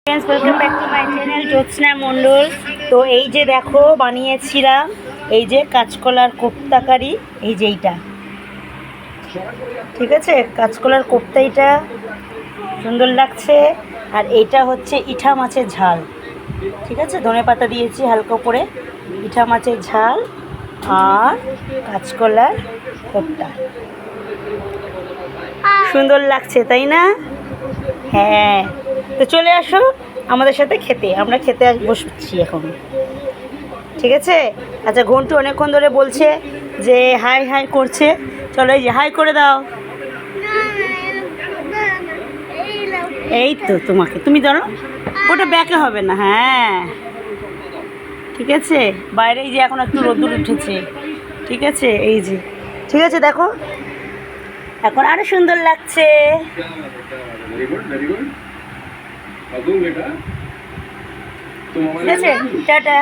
Welcome back to my channel Jyotsna Mondal. তো এই যে দেখো বানিয়েছিলাম এই যে কাঁচকলার কোপ্তাকারি, এই যে এইটা, ঠিক আছে, কাঁচকলার কোপ্তা, এটা সুন্দর লাগছে। আর এইটা হচ্ছে ইঠা মাছের ঝাল, ঠিক আছে, ধনেপাতা দিয়েছি হালকা করে, ইঠা মাছের ঝাল আর কাঁচকলার কোপ্তা। সুন্দর লাগছে তাই না? হ্যাঁ, তো চলে আসো আমাদের সাথে খেতে, আমরা খেতে বসছি এখন, ঠিক আছে। আচ্ছা, ঘন্টু অনেকক্ষণ ধরে বলছে যে হাই হাই করছে, চলো এই যে হাই করে দাও। এই তো তোমাকে, তুমি ধরো, ওটা ব্যাকে হবে না, হ্যাঁ ঠিক আছে। বাইরে এই যে এখন একটু রোদ্দুর উঠেছে, ঠিক আছে, এই যে ঠিক আছে, দেখো এখন আরো সুন্দর লাগছে। ঠিক আছে, টাটা।